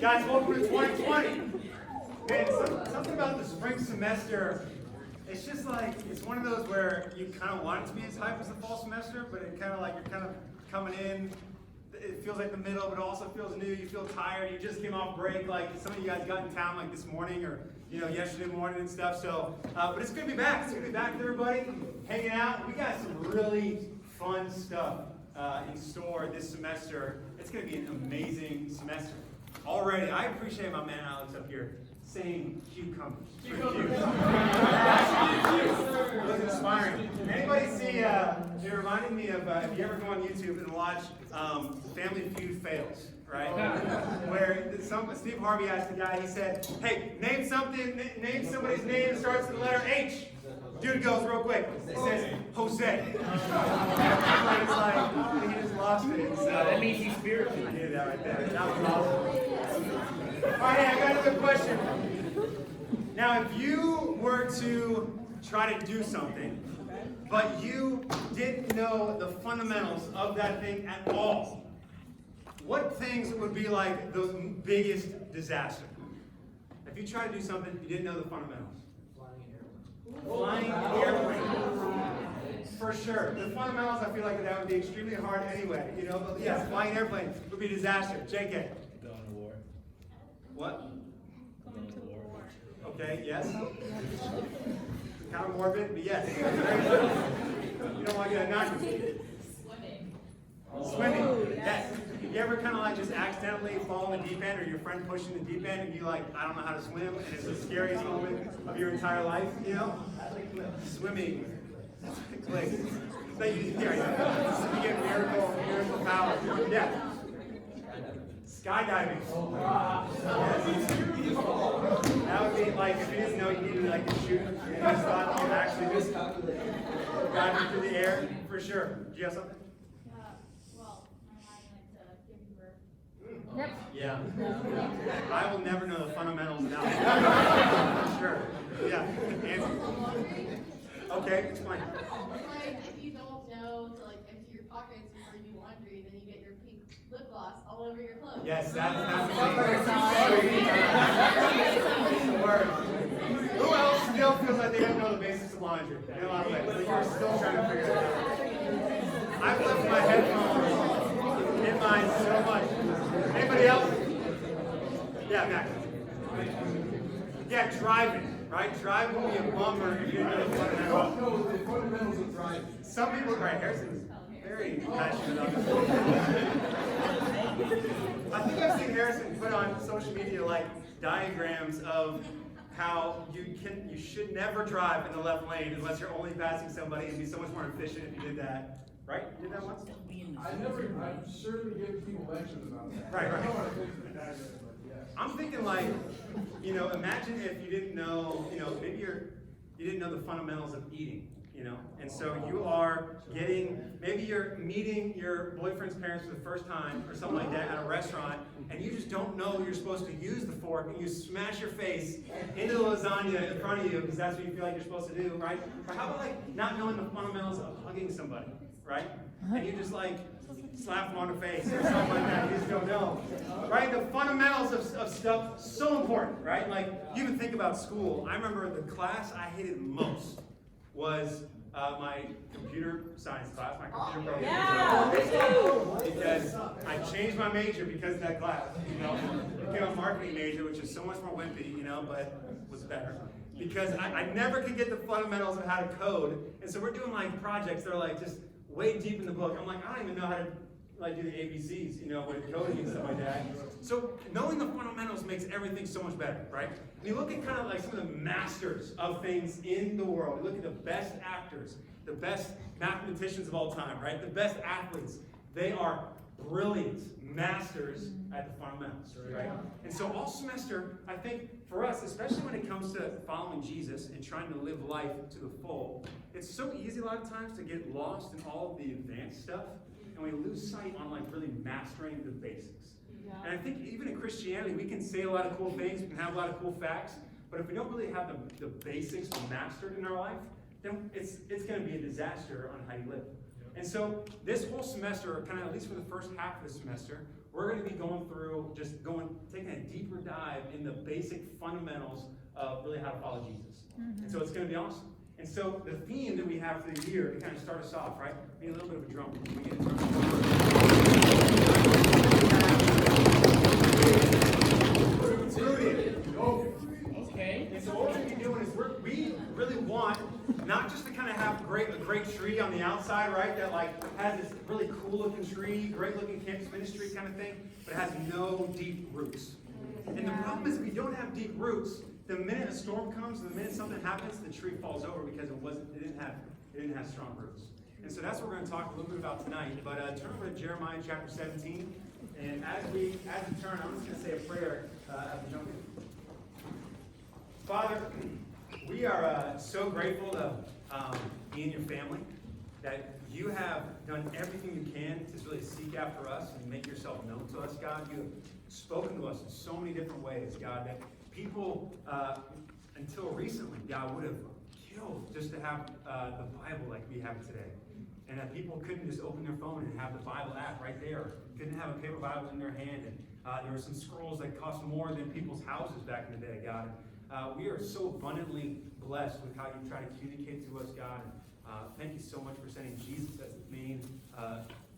Guys, welcome to 2020. Man, something about the spring semester, it's just like, it's one of those where you kind of want it to be as hype as the fall semester, but it kind of like, you're kind of coming in, it feels like the middle, but it also feels new, you feel tired, you just came off break, like some of you guys got in town like this morning or, yesterday morning and stuff, so, but it's good to be back. It's good to be back with everybody, hanging out. We got some really fun stuff in store this semester. It's going to be an amazing semester. Already, I appreciate my man Alex up here saying cucumbers. It was inspiring. Anybody see, it reminded me of, if you ever go on YouTube and watch Family Feud Fails, right? Where Steve Harvey asked the guy, he said, hey, name somebody's name that starts with the letter H. Dude goes real quick. He says, Jose. It's like, he just lost it. So, that means he's spiritual. I did that right there. That was awesome. All right, I got another question. Now, if you were to try to do something, but you didn't know the fundamentals of that thing at all, what things would be like the biggest disaster? If you tried to do something, you didn't know the fundamentals. Flying an airplane. For sure. The fundamentals, I feel like that would be extremely hard anyway. But yeah, flying an airplane would be a disaster. JK. Going to war. What? Going to war. Okay, yes. Kind of morbid, but yes. Very good. You don't want to get a knock. Swimming. Yes. You ever kind of like just accidentally fall in the deep end, or your friend pushing the deep end, and you like, I don't know how to swim, and it's the scariest moment of your entire life, Swimming. Click. So you get miracle power. Yeah. Skydiving. That would be like, if you didn't know you needed like to shoot, and you just thought you could actually just dive through the air, for sure. Do you have something? Yep. Yeah. I will never know the fundamentals now. For sure. Yeah. Answer. Okay, explain. Like, if you don't know to empty your pockets before you do laundry, then you get your pink lip gloss all over your clothes. Yes, that's the word. Who else still feels like they don't know the basics of laundry? In a lot of ways, but you're still trying to figure it out. I've left my headphones in mine so much. Anybody else? Yeah, Max. Yeah, driving, right? Driving would be a bummer if you didn't know the fundamentals of driving. Some people, right, Harrison's very passionate about this. I think I've seen Harrison put on social media diagrams of how you should never drive in the left lane unless you're only passing somebody, and be so much more efficient if you did that. Right? You did that once? I've certainly given people lectures about that. Right. I don't want to fix the diagram, but yes. I'm thinking imagine if you didn't know, maybe you didn't know the fundamentals of eating, and so maybe you're meeting your boyfriend's parents for the first time or something like that at a restaurant, and you just don't know you're supposed to use the fork, and you smash your face into the lasagna in front of you because that's what you feel like you're supposed to do, right? Or how about not knowing the fundamentals of hugging somebody? Right? And you just slap them on the face or something like that. You just don't know. Right? The fundamentals of stuff, so important, right? You even think about school. I remember the class I hated most was my computer science class, my computer program. Yeah. Because I changed my major because of that class. Became a marketing major, which is so much more wimpy, but was better. Because I never could get the fundamentals of how to code. And so we're doing projects that are just way deep in the book. I'm I don't even know how to do the ABCs, with coding and stuff like that. So knowing the fundamentals makes everything so much better, right? And you look at kind of some of the masters of things in the world. You look at the best actors, the best mathematicians of all time, right? The best athletes. They are brilliant masters at the fundamentals, right? And so all semester, I think for us, especially when it comes to following Jesus and trying to live life to the full, it's so easy a lot of times to get lost in all of the advanced stuff, and we lose sight on really mastering the basics. Yeah. And I think even in Christianity, we can say a lot of cool things, we can have a lot of cool facts, but if we don't really have the basics mastered in our life, then it's going to be a disaster on how you live. And so this whole semester, or kind of at least for the first half of the semester, we're going to be going through, taking a deeper dive in the basic fundamentals of really how to follow Jesus. And so it's going to be awesome. And so the theme that we have for the year to kind of start us off, right? We need a little bit of a drum. Can we get a drum? Rooted. Okay. And so what we're going to be doing is we really want not just to kind of have a great tree on the outside, right? That like has this really cool looking tree, great looking campus ministry kind of thing, but it has no deep roots. And the problem is if we don't have deep roots, the minute a storm comes, the minute something happens, the tree falls over because it didn't have strong roots. And so that's what we're going to talk a little bit about tonight. But turn over to Jeremiah chapter 17. And as we turn, I'm just going to say a prayer as we jump in. Father, we are so grateful to be in your family, that you have done everything you can to really seek after us and make yourself known to us, God. You have spoken to us in so many different ways, God, that people, until recently, God, would have killed just to have the Bible like we have it today. And that people couldn't just open their phone and have the Bible app right there. Couldn't have a paper Bible in their hand. And there were some scrolls that cost more than people's houses back in the day, God. We are so abundantly blessed with how you try to communicate to us, God. Thank you so much for sending Jesus as the main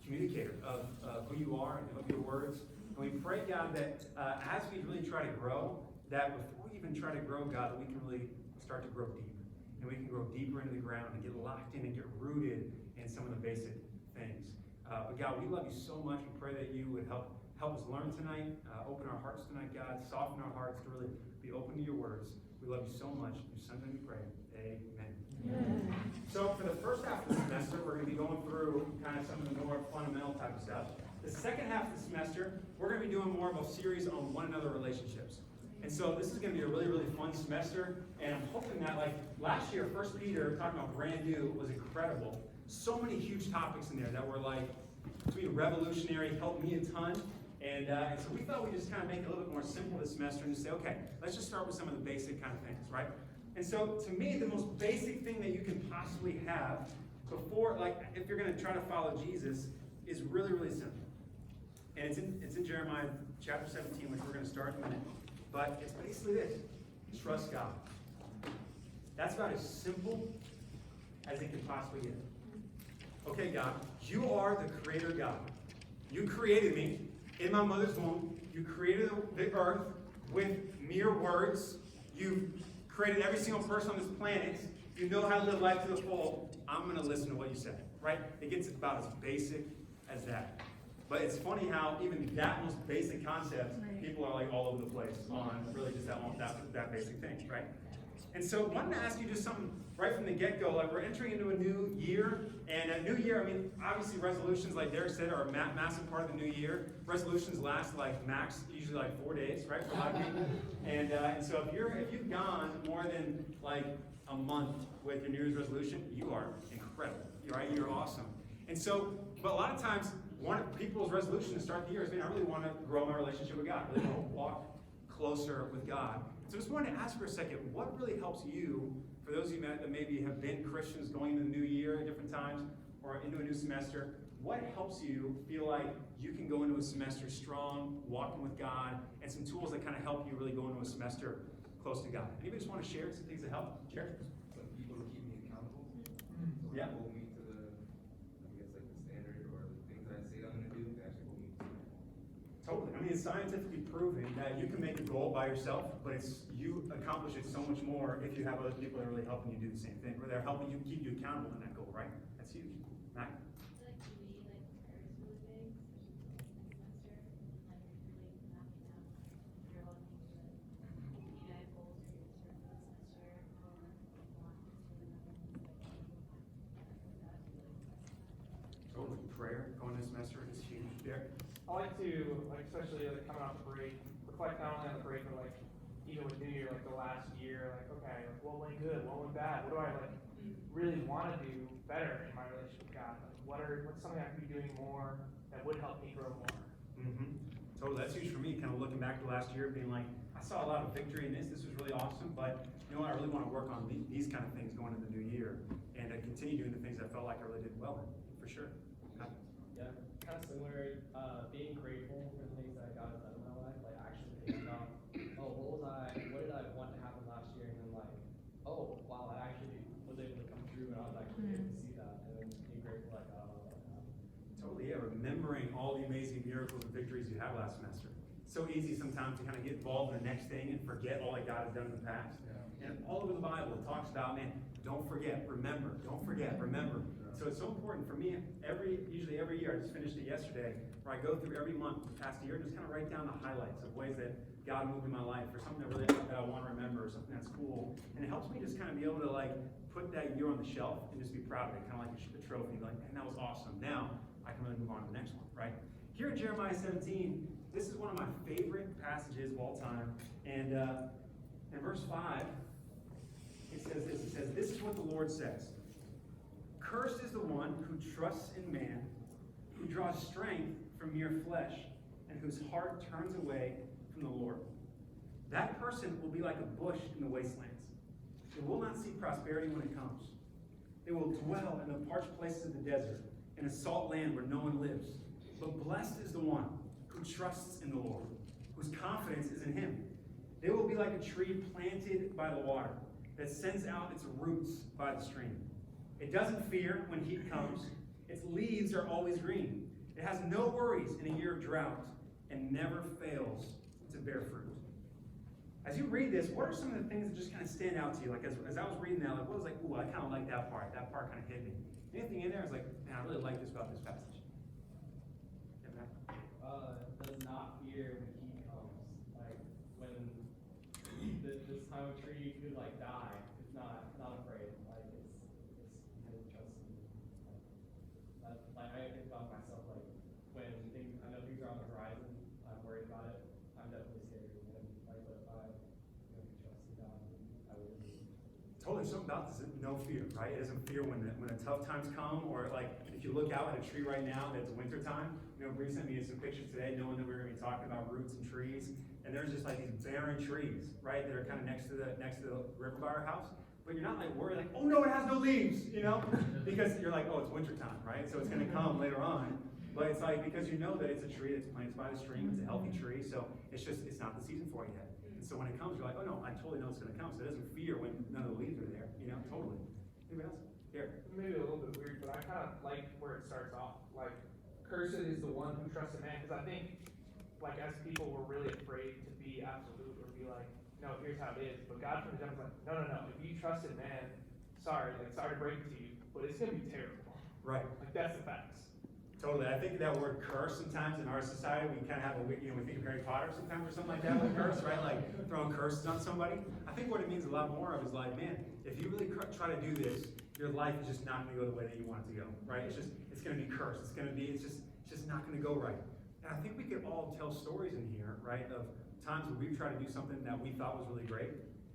communicator of who you are and of your words. And we pray, God, that as we really try to grow, that before we even try to grow, God, that we can really start to grow deeper. And we can grow deeper into the ground and get locked in and get rooted in some of the basic things. But God, we love you so much. We pray that you would help us learn tonight, open our hearts tonight, God, soften our hearts to really be open to your words. We love you so much. In your son's name we pray. Amen. Amen. So for the first half of the semester, we're going to be going through kind of some of the more fundamental type of stuff. The second half of the semester, we're going to be doing more of a series on one another relationships. And so this is going to be a really, really fun semester. And I'm hoping that, like last year, 1 Peter, talking about brand new, was incredible. So many huge topics in there that were like, between revolutionary, helped me a ton. And so we thought we'd just kind of make it a little bit more simple this semester and just say, okay, let's just start with some of the basic kind of things, right? And so to me, the most basic thing that you can possibly have before, like, if you're going to try to follow Jesus, is really, really simple. And it's in Jeremiah chapter 17, which we're going to start in a minute. But it's basically this: trust God. That's about as simple as it can possibly get. Okay, God, you are the creator God. You created me in my mother's womb. You created the earth with mere words. You've created every single person on this planet. You know how to live life to the full. I'm going to listen to what you say, right? It gets about as basic as that. But it's funny how even that most basic concept, people are like all over the place on really just that basic thing, right? And so I wanted to ask you just something right from the get-go. Like, we're entering into a new year, and a new year, I mean, obviously resolutions, like Derek said, are a massive part of the new year. Resolutions last like max, usually like 4 days, right, for a lot of people. And so if you've gone more than like a month with your New Year's resolution, you are incredible, right? You're awesome. And so, but a lot of times, one of people's resolutions to start the year is, man, I really want to grow my relationship with God. I really want to walk closer with God. So I just wanted to ask for a second, what really helps you, for those of you that maybe have been Christians going into the new year at different times, or into a new semester, what helps you feel like you can go into a semester strong, walking with God, and some tools that kind of help you really go into a semester close to God? Anybody just want to share some things that help? Share. Some people to keep me accountable. Yeah. Hold me to the, I guess, like the standard or the things that I say I'm going to do. They actually hold me to it. Totally. I mean, it's scientifically proven that you can make a goal by yourself, but you accomplish it so much more if you have other people that are really helping you do the same thing, or they're helping you keep you accountable in that goal, right? That's huge. Matt? Like to me, like prayer is really big, especially next semester, and like really mapping out your own things that you guys goals for your certain semester or want to Totally. Prayer going this semester is huge. Derek? I like to, like, especially like coming off the break, reflect not only on the break, but like even with New Year, like the last year, like, okay, like, what went good, what went bad, what do I like really want to do better in my relationship with God? Like, what's something I could be doing more that would help me grow more? Mm-hmm. Totally. That's huge for me, kind of looking back to last year, being like, I saw a lot of victory in this. This was really awesome, but you know what? I really want to work on these kind of things going into the new year, and continue doing the things I felt like I really did well in, for sure. Yeah, kind of similar. Being grateful for the things that God has done in my life, like actually thinking about, oh, what did I want to happen last year, and then like, oh, wow, I actually was able to come through, and I was actually able to see that, and then being grateful that God allowed that to happen. Totally, yeah. Remembering all the amazing miracles and victories you had last semester. So easy sometimes to kind of get involved in the next thing and forget all that God has done in the past. And all over the Bible, it talks about, man, don't forget, remember, don't forget, remember. So it's so important for me, usually every year, I just finished it yesterday, where I go through every month the past year and just kind of write down the highlights of ways that God moved in my life, or something that I want to remember, or something that's cool. And it helps me just kind of be able to like put that year on the shelf and just be proud of it, kind of like a trophy, like, man, that was awesome. Now I can really move on to the next one, right? Here in Jeremiah 17, this is one of my favorite passages of all time. And in verse 5, it says this. It says, this is what the Lord says. Cursed is the one who trusts in man, who draws strength from mere flesh, and whose heart turns away from the Lord. That person will be like a bush in the wastelands. It will not see prosperity when it comes. They will dwell in the parched places of the desert, in a salt land where no one lives. But blessed is the one who trusts in the Lord, whose confidence is in him. They will be like a tree planted by the water, that sends out its roots by the stream. It doesn't fear when heat comes. Its leaves are always green. It has no worries in a year of drought, and never fails to bear fruit. As you read this, what are some of the things that just kind of stand out to you? Like as I was reading that, like what was like, ooh, I kind of like that part. That part kind of hit me. Anything in there? I was like, man, I really like this about this passage. Yeah, Matt? Does not fear when heat comes. Like when this time of tree could like die, it's not afraid. Like it's because it trusts in me. Like I think about myself, like when I know things are on the horizon, I'm worried about it. I'm definitely scared. And like, but if I trust in God, I would. Totally, something about this is no fear, right? It doesn't fear when the tough times come, or like if you look out at a tree right now that's winter time. Bree sent me some pictures today, knowing that we were going to be talking about roots and trees, and there's just like these barren trees, right, that are kind of next to the river by our house. But you're not like worried, like, oh no, it has no leaves, because you're like, oh, it's winter time, right? So it's going to come later on. But it's like because you know that it's a tree that's planted by the stream, it's a healthy tree, so it's not the season for it yet. And so when it comes, you're like, oh no, I totally know it's going to come. So it doesn't fear when none of the leaves are there, totally. Anybody else? Here. Maybe a little bit weird, but I kind of like where it starts off. Like, cursed is the one who trusts in man, because I think, like, as people, we're really afraid to be absolute or be like, no, here's how it is. But God from the jump is like, no. If you trust in man, sorry to break it to you, but it's gonna be terrible. Right. Like, that's the facts. Totally. I think that word curse sometimes in our society, we kind of have we think of Harry Potter sometimes or something like that with curse, right? Like throwing curses on somebody. I think what it means a lot more of is like, man, if you really try to do this, your life is just not going to go the way that you want it to go, right? It's going to be cursed. It's just not going to go right. And I think we could all tell stories in here, right, of times where we've tried to do something that we thought was really great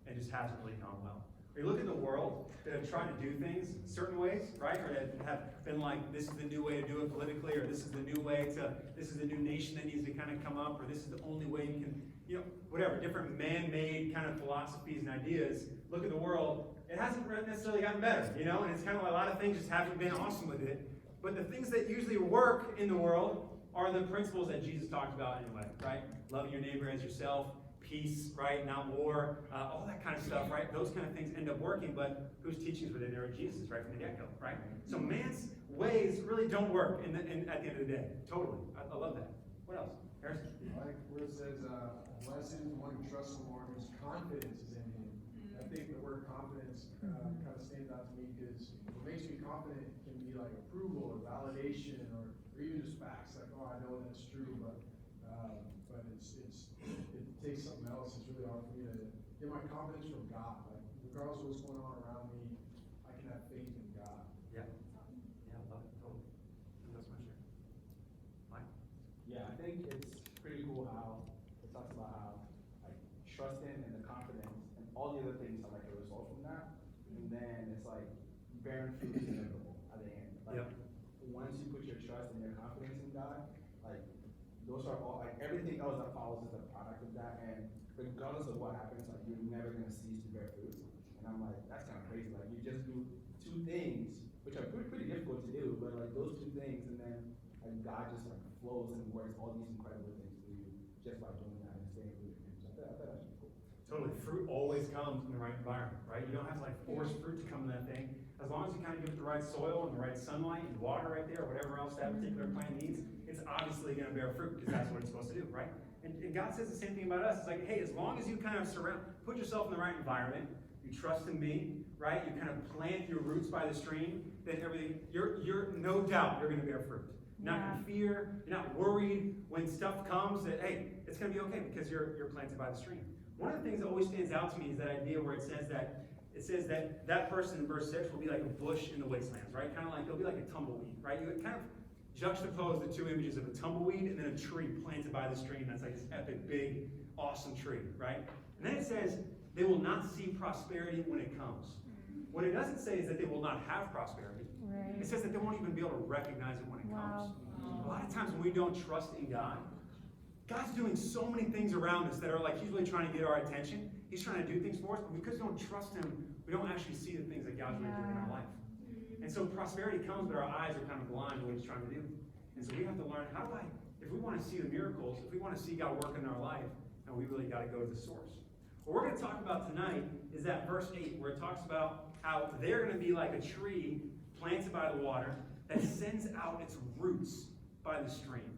and just hasn't really gone well. Or you look at the world that have tried to do things certain ways, right? Or that have been like, this is the new way to do it politically, or this is the new nation that needs to kind of come up, or this is the only way you can, whatever, different man-made kind of philosophies and ideas. Look at the world, it hasn't necessarily gotten better, and it's kind of like a lot of things just haven't been awesome with it. But the things that usually work in the world are the principles that Jesus talked about anyway, right? Loving your neighbor as yourself, peace, right? Not war, all that kind of stuff, right? Those kind of things end up working, but whose teachings were in there? Jesus, right from the get-go, right? So man's ways really don't work at the end of the day. Totally. I love that. What else? Harrison? I like where it says, blessed is the one who trusts the Lord, whose confidence is in him. I think the word confidence kind of stands out to me because what makes me confident can be like approval or validation or even just facts. Like, oh, I know that's true, but it takes something else. It's really hard for me to get my confidence from God. Like, regardless of what's going on around me, I can have faith in God. Yeah. Yeah, I love it. Totally. That's my share. Mike? Yeah, I think it's pretty cool how it talks about how like trusting and the confidence and all the other things are like a result from that. And then it's like bearing fruit is inevitable at the end. Like once you put your trust and your confidence in God, like those are all like everything else that follows is a product of that. And regardless of what happens, like you're never gonna cease to bear fruit. And I'm like, that's kind of crazy. Like you just do two things, which are pretty difficult to do, but like those two things, and then at and God just like flows and works all these incredible things through you just by doing that and staying rooted in Him. So I thought that was cool. Totally. Fruit always comes in the right environment, right? You don't have to like force fruit to come in that thing. As long as you kind of give it the right soil and the right sunlight and water right there, or whatever else that particular plant needs, it's obviously going to bear fruit because that's what it's supposed to do, right? And God says the same thing about us. It's like, hey, as long as you kind of put yourself in the right environment, you trust in me, right? You kind of plant your roots by the stream, then everything, you're no doubt you're going to bear fruit. You're not going to fear, you're not worried when stuff comes that, hey, it's going to be okay because you're planted by the stream. One of the things that always stands out to me is that idea where it says that person in verse 6 will be like a bush in the wastelands, right? Kind of like, they'll be like a tumbleweed, right? You kind of juxtapose the two images of a tumbleweed and then a tree planted by the stream. That's like this epic, big, awesome tree, right? And then it says, they will not see prosperity when it comes. What it doesn't say is that they will not have prosperity. Right. It says that they won't even be able to recognize it when it comes. A lot of times when we don't trust in God, God's doing so many things around us that are like He's really trying to get our attention. He's trying to do things for us, but because we don't trust Him, we don't actually see the things that God's really doing in our life. And so prosperity comes, but our eyes are kind of blind to what He's trying to do. And so we have to learn, if we want to see the miracles, if we want to see God work in our life, then we really got to go to the source. What we're going to talk about tonight is that verse 8, where it talks about how they're going to be like a tree planted by the water that sends out its roots by the stream.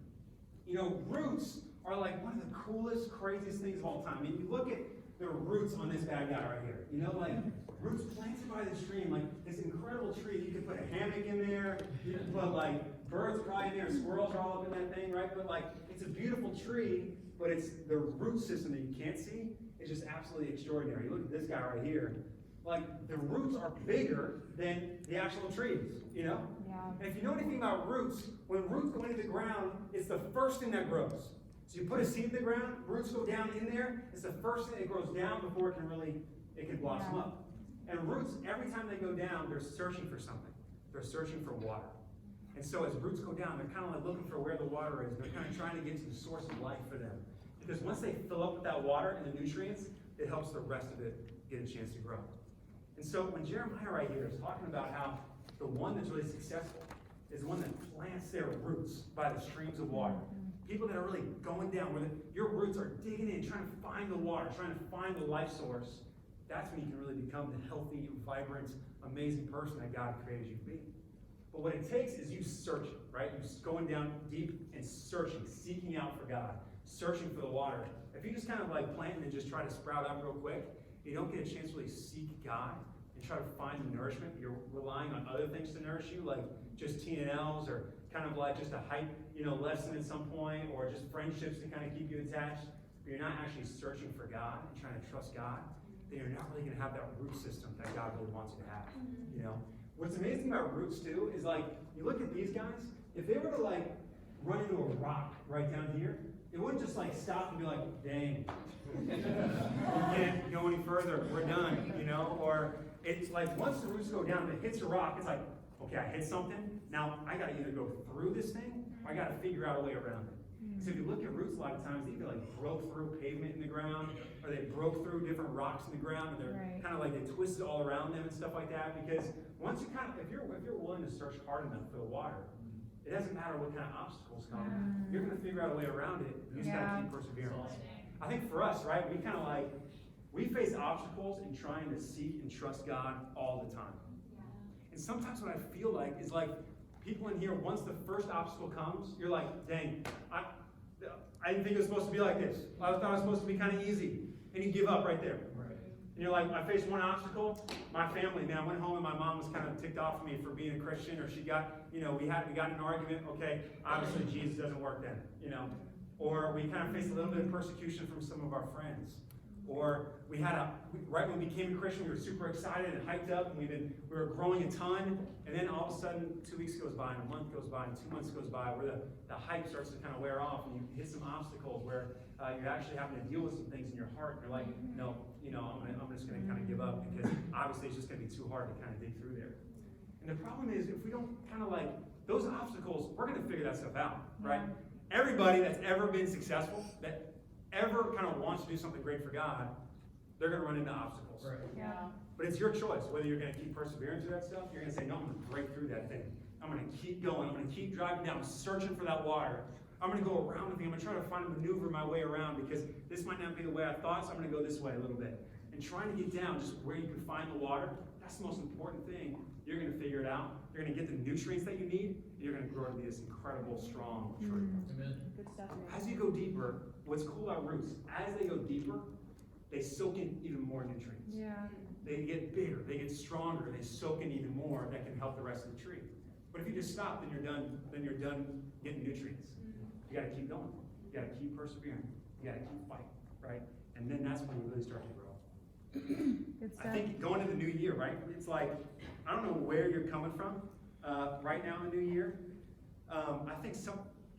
You know, roots are like one of the coolest, craziest things of all time. I mean, you look at the roots on this bad guy right here. You know, like roots planted by the stream, like this incredible tree. You could put a hammock in there. You could put like birds probably in there. Squirrels are all up in that thing, right? But like, it's a beautiful tree, but it's the root system that you can't see. It's just absolutely extraordinary. You look at this guy right here. Like, the roots are bigger than the actual trees, you know? Yeah. And if you know anything about roots, when roots go into the ground, it's the first thing that grows. So you put a seed in the ground, roots go down in there, it's the first thing that grows down before it can blossom up. And roots, every time they go down, they're searching for something. They're searching for water. And so as roots go down, they're kind of like looking for where the water is. They're kind of trying to get to the source of life for them. Because once they fill up with that water and the nutrients, it helps the rest of it get a chance to grow. And so when Jeremiah right here is talking about how the one that's really successful is the one that plants their roots by the streams of water. People that are really going down, where your roots are digging in, trying to find the water, trying to find the life source, that's when you can really become the healthy, vibrant, amazing person that God created you to be. But what it takes is you searching, right? You going down deep and searching, seeking out for God, searching for the water. If you just kind of like plant and just try to sprout out real quick, you don't get a chance to really seek God and try to find the nourishment. You're relying on other things to nourish you, like just TNLs or kind of like just a hype, lesson at some point, or just friendships to kind of keep you attached. But you're not actually searching for God and trying to trust God, then you're not really going to have that root system that God really wants you to have. What's amazing about roots too is like, you look at these guys, if they were to like run into a rock right down here, it wouldn't just like stop and be like, dang, we can't go any further, we're done, or it's like once the roots go down, if it hits a rock, it's like, okay, I hit something, now I gotta either go through this thing, or I gotta figure out a way around it. So if you look at roots a lot of times, they either like broke through pavement in the ground, or they broke through different rocks in the ground, and they're kind of like, they twisted all around them and stuff like that, because once you kind of, if you're willing to search hard enough for the water, it doesn't matter what kind of obstacles come, you're gonna figure out a way around it, you just gotta keep persevering. I think for us, right, we face obstacles in trying to seek and trust God all the time. And sometimes what I feel like is like, people in here, once the first obstacle comes, you're like, dang, I didn't think it was supposed to be like this. I thought it was supposed to be kind of easy. And you give up right there. And you're like, I faced one obstacle. My family, man, I went home and my mom was kind of ticked off at me for being a Christian, or she got, we got in an argument. Okay, obviously Jesus doesn't work then, Or we kind of faced a little bit of persecution from some of our friends. Or right when we became a Christian, we were super excited and hyped up, and we were growing a ton, and then all of a sudden, 2 weeks goes by, and a month goes by, and 2 months goes by, where the hype starts to kind of wear off, and you hit some obstacles where you're actually having to deal with some things in your heart, and you're like, no, I'm just going to kind of give up, because obviously it's just going to be too hard to kind of dig through there. And the problem is, if we don't kind of like, those obstacles, we're going to figure that stuff out, right? Everybody that's ever been successful, that ever kind of wants to do something great for God, they're going to run into obstacles. Yeah. But it's your choice whether you're going to keep persevering through that stuff. You're going to say, no, I'm going to break through that thing. I'm gonna keep going. I'm gonna keep driving down, searching for that water. I'm gonna go around the thing. I'm gonna try to find a maneuver my way around because this might not be the way I thought, so I'm gonna go this way a little bit. And trying to get down just where you can find the water, that's the most important thing. You're gonna figure it out. You're gonna get the nutrients that you need, and you're gonna grow to be this incredible, strong tree. Amen. Good stuff. As you go deeper, what's cool about roots, as they go deeper, they soak in even more nutrients. Yeah. They get bigger, they get stronger, they soak in even more that can help the rest of the tree. But if you just stop, then you're done getting nutrients. You gotta keep going. You gotta keep persevering. You gotta keep fighting, right? And then that's when you really start to grow. Good I stuff. think going into the new year, right? It's like, I don't know where you're coming from right now in the new year. I think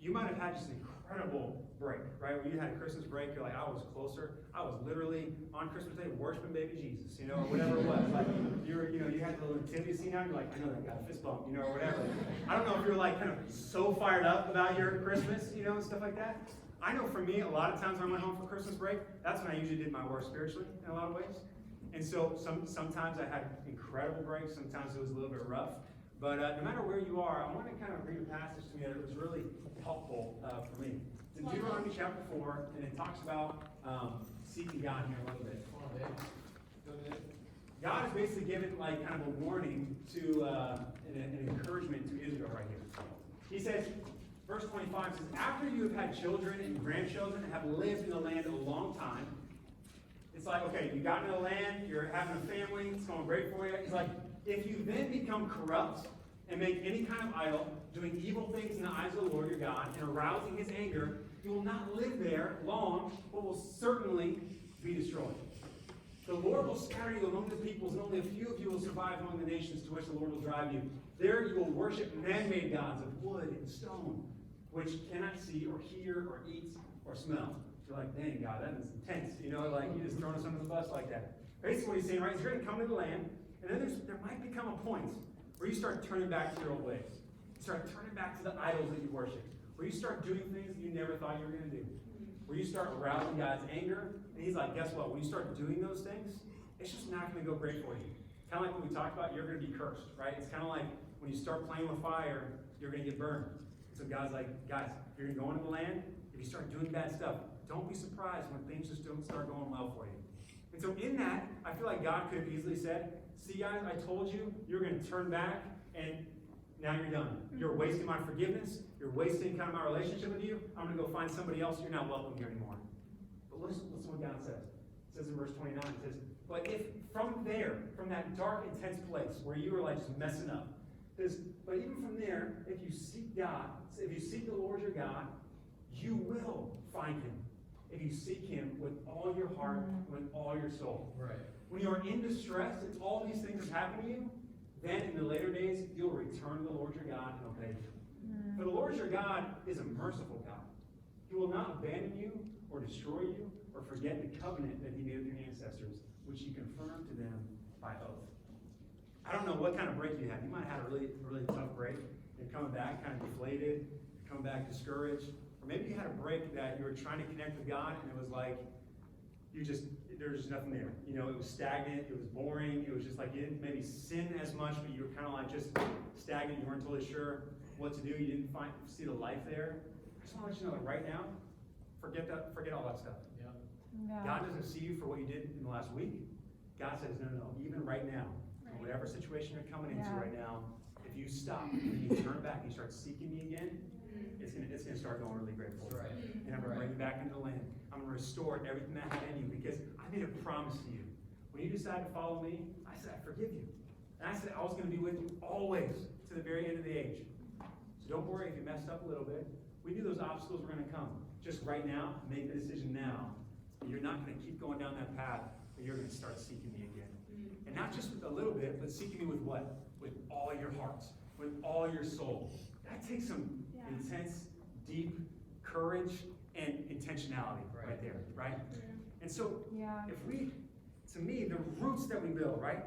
you might have had just an incredible break, right? When you had a Christmas break, you're like, I was closer. I was literally on Christmas Day worshiping baby Jesus, or whatever it was. Like you had the little nativity scene out, you're like, I know that got a fist bump, or whatever. I don't know if you're like kind of so fired up about your Christmas, and stuff like that. I know for me, a lot of times when I went home for Christmas break, that's when I usually did my worst spiritually in a lot of ways. And so sometimes I had incredible breaks, sometimes it was a little bit rough. But no matter where you are, I want to kind of read a passage to me that was really helpful for me. It's in Deuteronomy chapter 4, and it talks about seeking God here a little bit. God is basically given like kind of a warning to an encouragement to Israel right here. He says, verse 25 says, after you have had children and grandchildren and have lived in the land a long time, it's like, okay, you got into the land, you're having a family, it's going great for you. It's like, if you then become corrupt and make any kind of idol, doing evil things in the eyes of the Lord your God, and arousing his anger, you will not live there long, but will certainly be destroyed. The Lord will scatter you among the peoples, and only a few of you will survive among the nations to which the Lord will drive you. There you will worship man-made gods of wood and stone, which cannot see or hear or eat or smell. You're like, dang, God, that is intense. Like you just throwing us under the bus like that. Basically what he's saying, right, is you're going to come to the land, and then there might become a point where you start turning back to your old ways. You start turning back to the idols that you worship. Where you start doing things that you never thought you were going to do. Where you start arousing God's anger. And he's like, guess what? When you start doing those things, it's just not going to go great for you. Kind of like what we talked about, you're going to be cursed, right? It's kind of like when you start playing with fire, you're going to get burned. So God's like, guys, you're going to go into the land. If you start doing bad stuff, don't be surprised when things just don't start going well for you. And so in that, I feel like God could have easily said, see guys, I told you, you're going to turn back, and now you're done. You're wasting my forgiveness. You're wasting kind of my relationship with you. I'm going to go find somebody else. You're not welcome here anymore. But listen what God says. It says in verse 29, it says, but if from there, from that dark, intense place where you were like just messing up, but even from there, if you seek God, if you seek the Lord your God, you will find him. If you seek him with all your heart, with all your soul. Right. When you are in distress, and all these things have happened to you, then in the later days, you'll return to the Lord your God and obey him. For the Lord your God is a merciful God. He will not abandon you or destroy you or forget the covenant that he made with your ancestors, which he confirmed to them by oath. I don't know what kind of break you had. You might have had a really, really tough break. You're coming back kind of deflated, you're coming back discouraged. Or maybe you had a break that you were trying to connect with God and it was like, there was just nothing there. It was stagnant, it was boring, it was just like you didn't maybe sin as much, but you were kind of like just stagnant, you weren't totally sure what to do, you didn't see the life there. I just want to let you know that right now, forget all that stuff. Yeah. God doesn't see you for what you did in the last week. God says, no, even right now, in whatever situation you're coming into right now, if you stop and you turn back and you start seeking me again, it's gonna start going really great for you. Right. And I'm gonna bring you back into the land. I'm gonna restore everything that I had in you because I made a promise to you. When you decided to follow me, I said I forgive you. And I said I was gonna be with you always to the very end of the age. So don't worry if you messed up a little bit. We knew those obstacles were gonna come. Just right now, make the decision now. You're not gonna keep going down that path, but you're gonna start seeking me again. And not just with a little bit, but seeking me with what? With all your heart, with all your soul. That takes some intense, deep courage and intentionality right there, right? And so, to me, the roots that we build, right?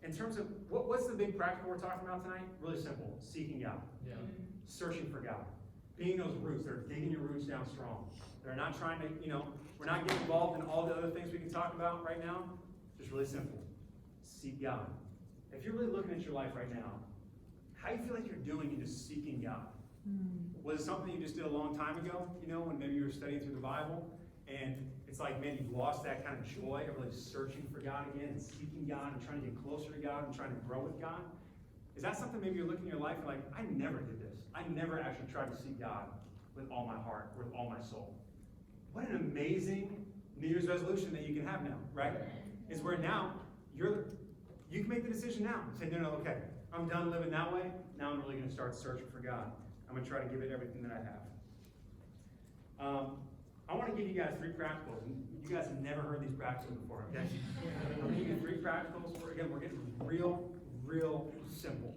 In terms of, what's the big practical we're talking about tonight? Really simple, seeking God. Yeah. Searching for God. Being those roots, they're digging your roots down strong. They're not trying to, we're not getting involved in all the other things we can talk about right now. Just really simple. Seek God. If you're really looking at your life right now, how do you feel like you're doing in just seeking God? Was it something you just did a long time ago, when maybe you were studying through the Bible, and it's like, man, you've lost that kind of joy of really searching for God again and seeking God and trying to get closer to God and trying to grow with God? Is that something maybe you're looking at your life and like, I never did this. I never actually tried to seek God with all my heart, with all my soul. What an amazing New Year's resolution that you can have now, right? Is where now you can make the decision now. Say, no, okay, I'm done living that way. Now I'm really going to start searching for God. I'm going to try to give it everything that I have. I want to give you guys 3 practicals. You guys have never heard these practicals before, okay? I'm going to give you 3 practicals. We're getting real simple.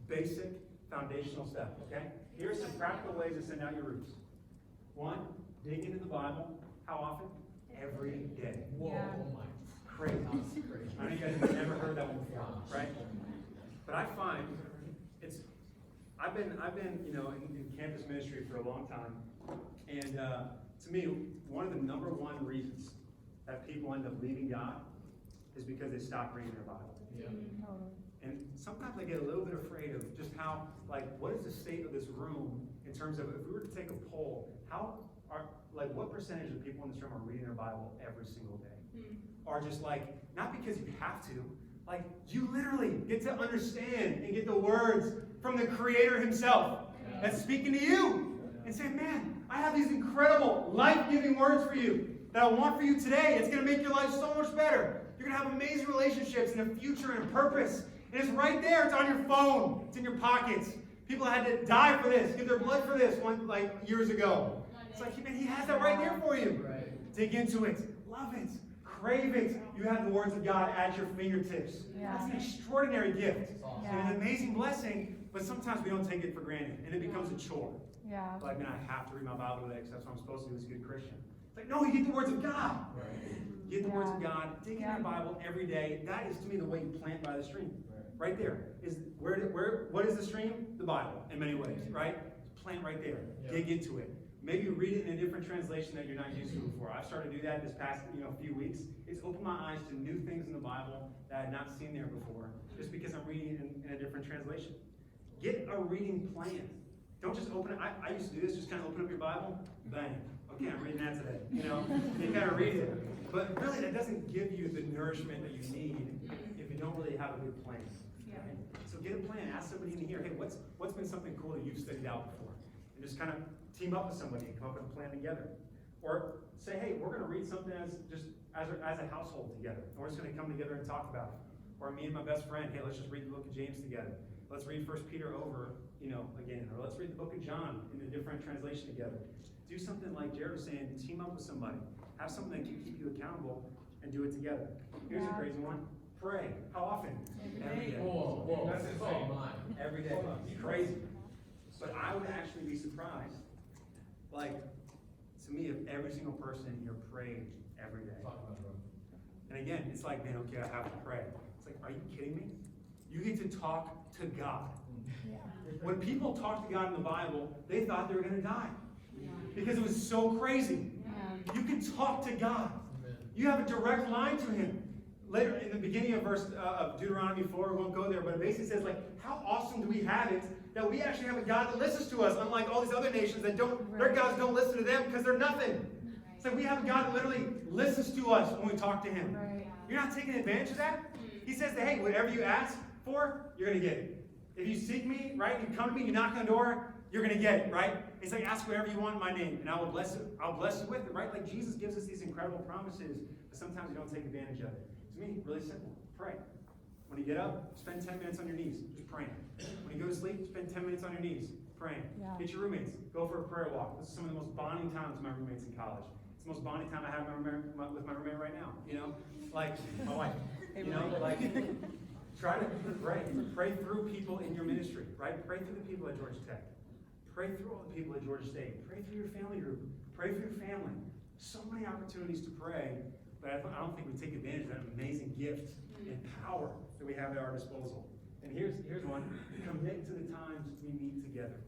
Basic, foundational stuff, okay? Here's some practical ways to send out your roots. 1, dig into the Bible. How often? Every day. Whoa, oh my, crazy. I know you guys have never heard that one before, right? But I find I've been in campus ministry for a long time, and to me, one of the number 1 reasons that people end up leaving God is because they stop reading their Bible. Yeah. And sometimes I get a little bit afraid of just how, what is the state of this room in terms of, if we were to take a poll, what percentage of people in this room are reading their Bible every single day? Or just not because you have to, you literally get to understand and get the words from the Creator Himself that's speaking to you and say, man, I have these incredible, life-giving words for you that I want for you today. It's going to make your life so much better. You're going to have amazing relationships and a future and a purpose. And it's right there. It's on your phone. It's in your pockets. People had to die for this, give their blood for this years ago. It's like, man, He has that right there for you. Right. Dig into it. Love it. Crave it. You have the words of God at your fingertips. Yeah. That's an extraordinary gift. And an amazing blessing, but sometimes we don't take it for granted. And it becomes a chore. Yeah. Like, man, I have to read my Bible today because that's what I'm supposed to do as a good Christian. It's like, no, you get the words of God. Right. Get the words of God. Dig in your Bible every day. That is, to me, the way you plant by the stream. Right there. What is the stream? The Bible, in many ways, right? Plant right there. Dig into it. Maybe you read it in a different translation that you're not used to before. I've started to do that this past few weeks. It's opened my eyes to new things in the Bible that I had not seen there before, just because I'm reading it in a different translation. Get a reading plan. Don't just open it. I used to do this, just kind of open up your Bible, bang. Okay, I'm reading that today. You kind of read it. But really, that doesn't give you the nourishment that you need if you don't really have a good plan. Right? So get a plan. Ask somebody in here, hey, what's been something cool that you've studied out before? And just kind of team up with somebody and come up with a plan together. Or say, hey, we're going to read something as a household together. And we're just going to come together and talk about it. Or me and my best friend, hey, let's just read the book of James together. Let's read 1 Peter over, again. Or let's read the book of John in a different translation together. Do something like Jared was saying, team up with somebody. Have something that can keep you accountable and do it together. Here's a crazy one. Pray. How often? Every day. Whoa. That's insane. Every day. It's crazy. But I would actually be surprised, to me, if every single person in here prayed every day. And again, it's like, man, okay, I have to pray. It's like, are you kidding me? You get to talk to God. Yeah. When people talked to God in the Bible, they thought they were going to die. Because it was so crazy. Yeah. You can talk to God. Amen. You have a direct line to Him. Later, in the beginning of of Deuteronomy 4, we won't go there, but it basically says, how awesome do we have it that we actually have a God that listens to us, unlike all these other nations that their gods don't listen to them because they're nothing. It's like we have a God that literally listens to us when we talk to Him. Right. You're not taking advantage of that? He says that, hey, whatever you ask for, you're going to get it. If you seek me, right, you come to me, you knock on the door, you're going to get it, right? It's like, ask whatever you want in my name, and I will bless it. I'll bless you with it, right? Like Jesus gives us these incredible promises, but sometimes we don't take advantage of it. To me, really simple. Pray. When you get up, spend 10 minutes on your knees, just praying. When you go to sleep, spend 10 minutes on your knees, praying. Yeah. Get your roommates. Go for a prayer walk. This is some of the most bonding times with my roommates in college. It's the most bonding time I have with my roommate right now. Like my wife. Try to pray. Pray through people in your ministry, right? Pray through the people at Georgia Tech. Pray through all the people at Georgia State. Pray through your family group. Pray for your family. So many opportunities to pray, but I don't think we take advantage of that amazing gift and power that we have at our disposal. And here's one. Commit to the times we meet together.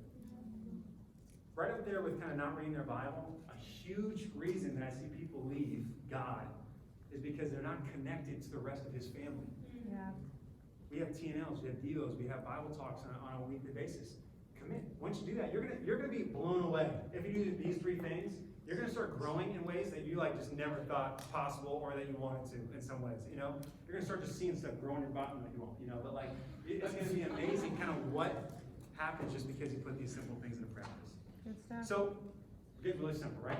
Right up there with kind of not reading their Bible, a huge reason that I see people leave God is because they're not connected to the rest of His family. Yeah. We have TNLs, we have Devos, we have Bible talks on a weekly basis. Commit. Once you do that, you're gonna be blown away. If you do these 3 things, you're gonna start growing in ways that you like just never thought possible or that you wanted to in some ways. You know, you're gonna start just seeing stuff grow in your bottom that you won't. You know, but like it's gonna be amazing, kind of what happens just because you put these simple things into practice. Good stuff. So, get really simple, right?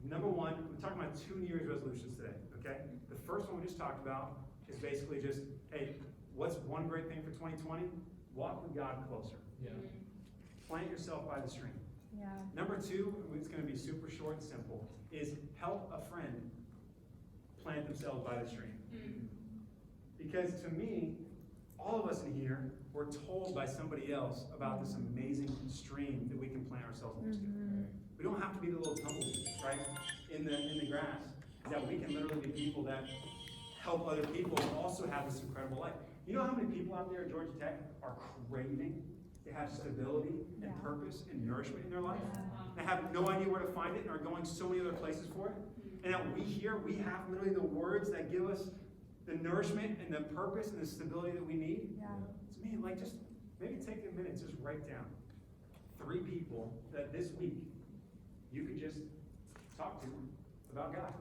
Number 1, we're talking about 2 New Year's resolutions today. Okay, the first one we just talked about is basically just, hey, what's one great thing for 2020? Walk with God closer. Yeah. Plant yourself by the stream. Yeah. Number 2, it's going to be super short and simple, is help a friend plant themselves by the stream. Because to me, all of us in here were told by somebody else about this amazing stream that we can plant ourselves next to. We don't have to be the little tumbleweeds, right, in the grass. That we can literally be people that help other people and also have this incredible life. You know how many people out there at Georgia Tech are craving to have stability and purpose and nourishment in their life? And have no idea where to find it and are going so many other places for it? And that we have literally the words that give us the nourishment and the purpose and the stability that we need? Yeah. So man, like just maybe take a minute, just write down 3 people that this week you could just talk to about God.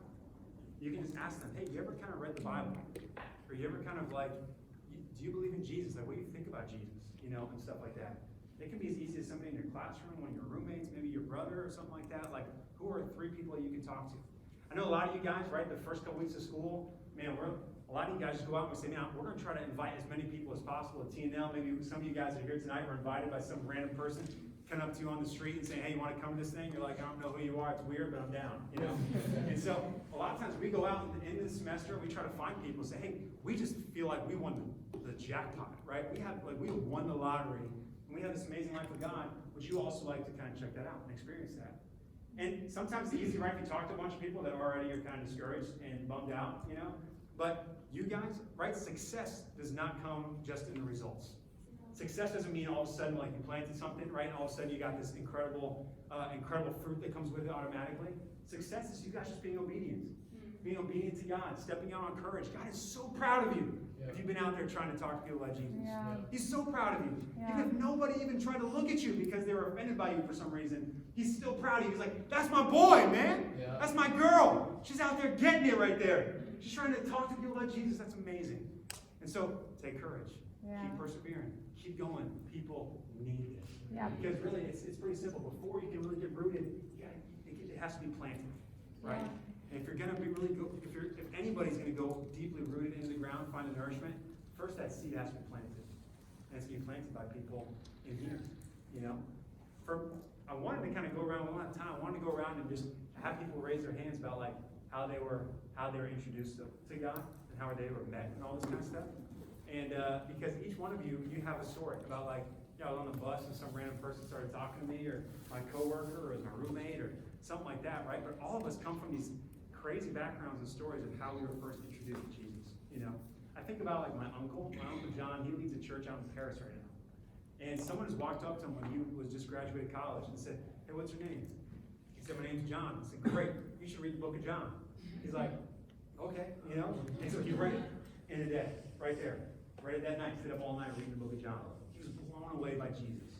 You can just ask them, hey, you ever kind of read the Bible? Or you ever kind of like, do you believe in Jesus? Like, what do you think about Jesus? You know, and stuff like that. It can be as easy as somebody in your classroom, one of your roommates, maybe your brother or something like that. Like, who are 3 people you can talk to? I know a lot of you guys, right, the first couple weeks of school, man, a lot of you guys just go out and say, man, we're going to try to invite as many people as possible at TNL. Maybe some of you guys are here tonight were invited by some random person coming up to you on the street and saying, hey, you want to come to this thing? You're like, I don't know who you are. It's weird, but I'm down, you know? And so a lot of times we go out at the end of the semester, we try to find people and say, hey, we just feel like we won the jackpot, right? We won the lottery, and we have this amazing life with God. Would you also like to kind of check that out and experience that? And sometimes it's easy, right, if you talk to a bunch of people that already are kind of discouraged and bummed out, you know? But you guys, right, success does not come just in the results. Success doesn't mean all of a sudden like you planted something, right, and all of a sudden you got this incredible fruit that comes with it automatically. Success is you guys just being obedient. Being obedient to God, stepping out on courage. God is so proud of you. If you've been out there trying to talk to people about Jesus. Yeah. He's so proud of you. Yeah. Even if nobody even tried to look at you because they were offended by you for some reason, he's still proud of you. He's like, that's my boy, man. Yeah. That's my girl. She's out there getting it right there. She's trying to talk to people about Jesus. That's amazing. And so, take courage. Yeah. Keep persevering. Keep going. People need this. Yeah. Because really, it's pretty simple. Before you can really get rooted, it has to be planted, right? Yeah. And if you're going to be really good, if anybody's going to go deeply rooted into the ground, find the nourishment, first that seed has to be planted. And it's going to be planted by people in here, you know? I wanted to kind of go around one at a time. I wanted to go around and just have people raise their hands about like how they were introduced to God and how they were met and all this kind of stuff. And because each one of you have a story about like, I was on the bus and some random person started talking to me, or my coworker, or my roommate, or something like that, right? But all of us come from these crazy backgrounds and stories of how we were first introduced to Jesus, you know? I think about like my uncle John, he leads a church out in Paris right now. And someone just walked up to him when he was just graduated college and said, hey, what's your name? He said, my name's John. I said, great, you should read the book of John. He's like, okay, you know? And so he read it in a day, right there. Read it that night, stayed up all night reading the book of John. He was blown away by Jesus.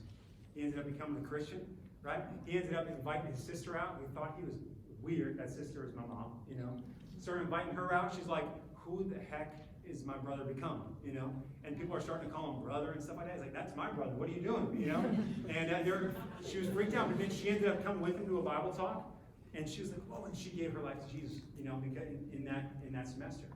He ended up becoming a Christian, right? He ended up inviting his sister out. We thought he was weird. That sister is my mom, you know? Started inviting her out. She's like, who the heck is my brother become, you know? And people are starting to call him brother and stuff like that. He's like, that's my brother. What are you doing, you know? And she was freaked out. But then she ended up coming with him to a Bible talk. And she was like, oh, and she gave her life to Jesus, you know, because in that semester.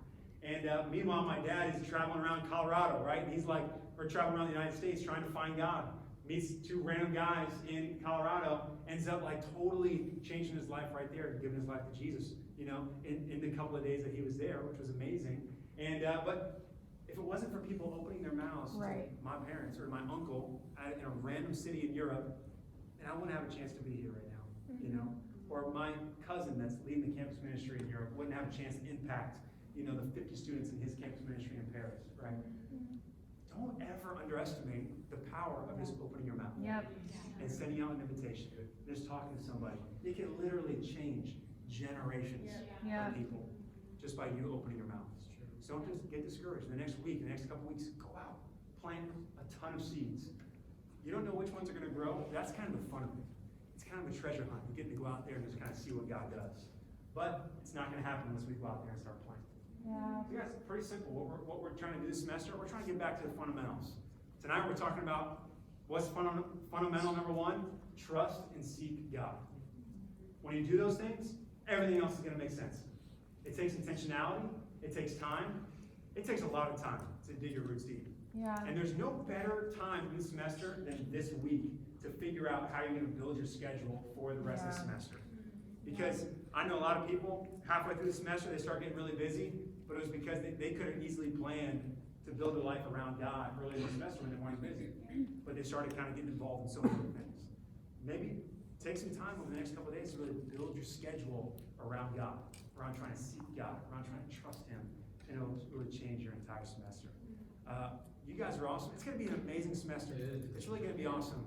And meanwhile, my dad is traveling around Colorado, right? And he's like, we're traveling around the United States trying to find God. Meets 2 random guys in Colorado, ends up like totally changing his life right there, giving his life to Jesus, you know, in the couple of days that he was there, which was amazing. And but if it wasn't for people opening their mouths Right. to my parents or my uncle in a random city in Europe, then I wouldn't have a chance to be here right now, you know? Or my cousin that's leading the campus ministry in Europe wouldn't have a chance to impact, you know, the 50 students in his campus ministry in Paris, right? Don't ever underestimate the power of just opening your mouth Yep. and sending out an invitation, just talking to somebody. It can literally change generations Yeah. of people just by you opening your mouth. So don't just get discouraged. The next week, the next couple weeks, go out. plant a ton of seeds. You don't know which ones are gonna grow. That's kind of the fun of it. It's kind of a treasure hunt. You get to go out there and just kind of see what God does. But it's not gonna happen unless we go out there and start planting. Yeah. So guys, pretty simple. What we're trying to do this semester, we're trying to get back to the fundamentals. Tonight we're talking about what's fundamental number one, trust and seek God. When you do those things, everything else is gonna make sense. It takes intentionality, it takes time, it takes a lot of time to dig your roots deep. Yeah. And there's no better time this semester than this week to figure out how you're gonna build your schedule for the rest of the Yeah. semester. Because I know a lot of people, halfway through the semester, they start getting really busy, but it was because they could have easily planned to build their life around God early in the semester when they weren't busy. But they started kind of getting involved in so many other things. Maybe take some time over the next couple of days to really build your schedule around God, around trying to seek God, around trying to trust Him, and it'll really change your entire semester. You guys are awesome. It's going to be an amazing semester. It's really going to be awesome.